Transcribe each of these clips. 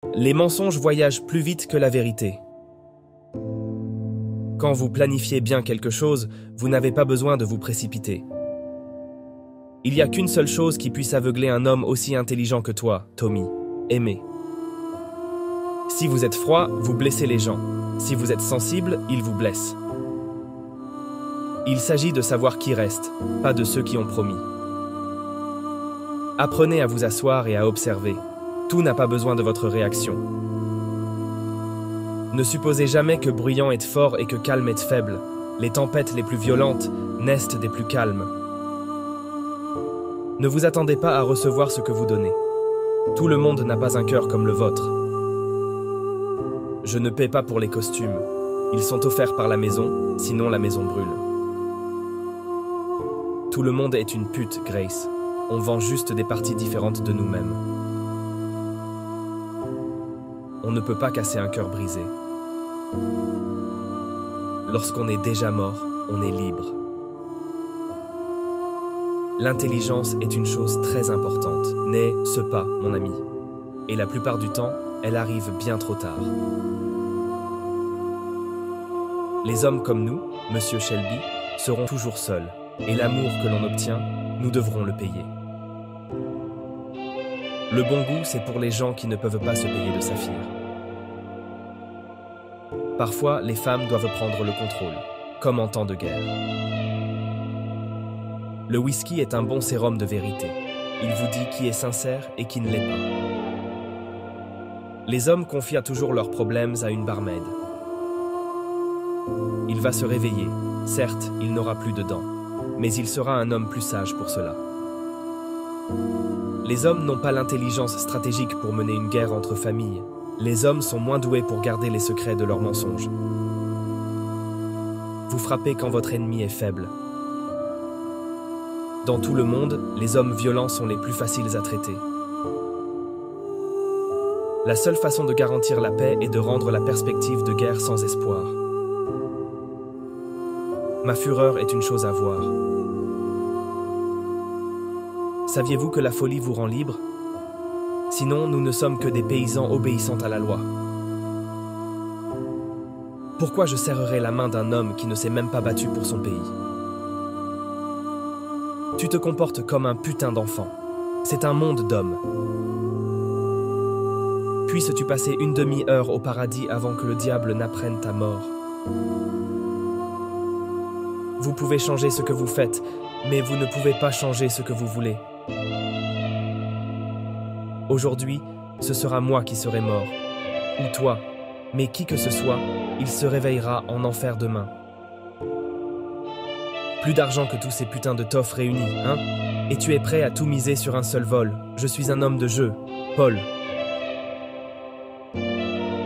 Les mensonges voyagent plus vite que la vérité. Quand vous planifiez bien quelque chose, vous n'avez pas besoin de vous précipiter. Il n'y a qu'une seule chose qui puisse aveugler un homme aussi intelligent que toi, Tommy: aimer. Si vous êtes froid, vous blessez les gens. Si vous êtes sensible, ils vous blessent. Il s'agit de savoir qui reste, pas de ceux qui ont promis. Apprenez à vous asseoir et à observer. Tout n'a pas besoin de votre réaction. Ne supposez jamais que bruyant est fort et que calme est faible. Les tempêtes les plus violentes naissent des plus calmes. Ne vous attendez pas à recevoir ce que vous donnez. Tout le monde n'a pas un cœur comme le vôtre. Je ne paie pas pour les costumes. Ils sont offerts par la maison, sinon la maison brûle. Tout le monde est une pute, Grace. On vend juste des parties différentes de nous-mêmes. On ne peut pas casser un cœur brisé. Lorsqu'on est déjà mort, on est libre. L'intelligence est une chose très importante. N'aie ce pas, mon ami. Et la plupart du temps, elle arrive bien trop tard. Les hommes comme nous, Monsieur Shelby, seront toujours seuls. Et l'amour que l'on obtient, nous devrons le payer. Le bon goût, c'est pour les gens qui ne peuvent pas se payer de saphir. Parfois, les femmes doivent prendre le contrôle, comme en temps de guerre. Le whisky est un bon sérum de vérité. Il vous dit qui est sincère et qui ne l'est pas. Les hommes confient toujours leurs problèmes à une barmaid. Il va se réveiller. Certes, il n'aura plus de dents, mais il sera un homme plus sage pour cela. Les hommes n'ont pas l'intelligence stratégique pour mener une guerre entre familles. Les hommes sont moins doués pour garder les secrets de leurs mensonges. Vous frappez quand votre ennemi est faible. Dans tout le monde, les hommes violents sont les plus faciles à traiter. La seule façon de garantir la paix est de rendre la perspective de guerre sans espoir. Ma fureur est une chose à voir. Saviez-vous que la folie vous rend libre? Sinon, nous ne sommes que des paysans obéissant à la loi. Pourquoi je serrerais la main d'un homme qui ne s'est même pas battu pour son pays? Tu te comportes comme un putain d'enfant. C'est un monde d'hommes. Puisses-tu passer une demi-heure au paradis avant que le diable n'apprenne ta mort? Vous pouvez changer ce que vous faites, mais vous ne pouvez pas changer ce que vous voulez. Aujourd'hui, ce sera moi qui serai mort, ou toi, mais qui que ce soit, il se réveillera en enfer demain. Plus d'argent que tous ces putains de toffes réunis, hein? Et tu es prêt à tout miser sur un seul vol. Je suis un homme de jeu, Paul.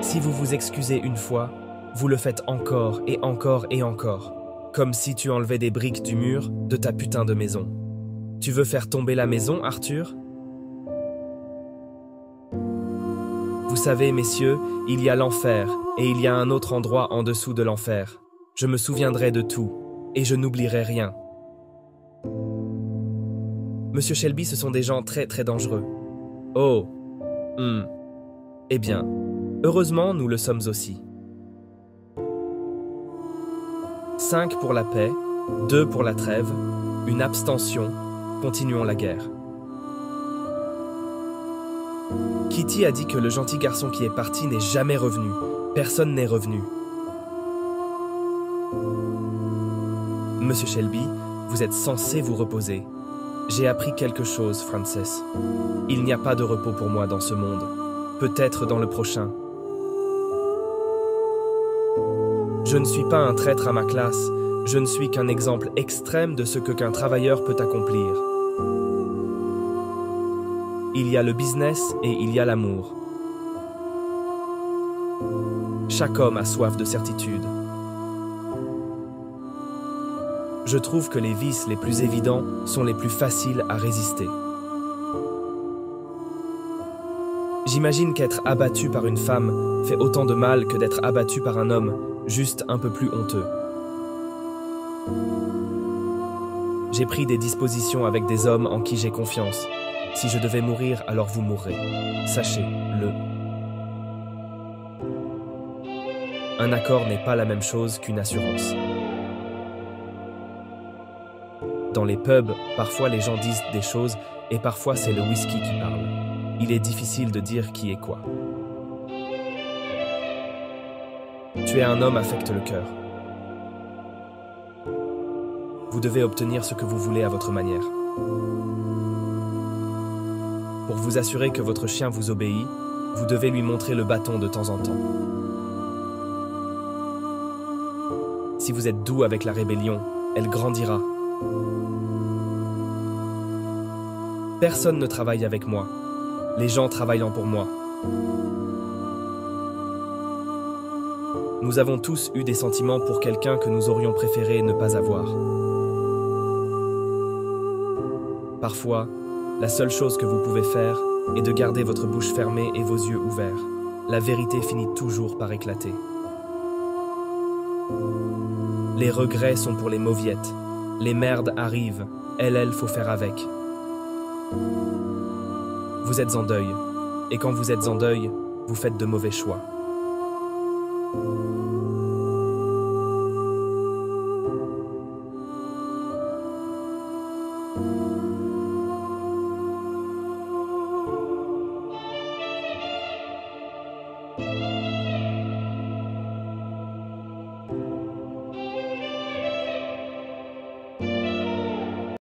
Si vous vous excusez une fois, vous le faites encore et encore et encore. Comme si tu enlevais des briques du mur de ta putain de maison. Tu veux faire tomber la maison, Arthur? Vous savez, messieurs, il y a l'enfer, et il y a un autre endroit en dessous de l'enfer. Je me souviendrai de tout, et je n'oublierai rien. Monsieur Shelby, ce sont des gens très très dangereux. Oh, Eh bien, heureusement, nous le sommes aussi. 5 pour la paix, 2 pour la trêve, une abstention, continuons la guerre. Kitty a dit que le gentil garçon qui est parti n'est jamais revenu. Personne n'est revenu. Monsieur Shelby, vous êtes censé vous reposer. J'ai appris quelque chose, Frances. Il n'y a pas de repos pour moi dans ce monde. Peut-être dans le prochain. Je ne suis pas un traître à ma classe. Je ne suis qu'un exemple extrême de ce qu'un travailleur peut accomplir. Il y a le business et il y a l'amour. Chaque homme a soif de certitude. Je trouve que les vices les plus évidents sont les plus faciles à résister. J'imagine qu'être abattu par une femme fait autant de mal que d'être abattu par un homme, juste un peu plus honteux. J'ai pris des dispositions avec des hommes en qui j'ai confiance. Si je devais mourir, alors vous mourrez. Sachez-le. Un accord n'est pas la même chose qu'une assurance. Dans les pubs, parfois les gens disent des choses et parfois c'est le whisky qui parle. Il est difficile de dire qui est quoi. Tu es un homme affecte le cœur. Vous devez obtenir ce que vous voulez à votre manière. Pour vous assurer que votre chien vous obéit, vous devez lui montrer le bâton de temps en temps. Si vous êtes doux avec la rébellion, elle grandira. Personne ne travaille avec moi. Les gens travaillant pour moi. Nous avons tous eu des sentiments pour quelqu'un que nous aurions préféré ne pas avoir. Parfois, la seule chose que vous pouvez faire est de garder votre bouche fermée et vos yeux ouverts. La vérité finit toujours par éclater. Les regrets sont pour les mauviettes. Les merdes arrivent. Elle, faut faire avec. Vous êtes en deuil. Et quand vous êtes en deuil, vous faites de mauvais choix.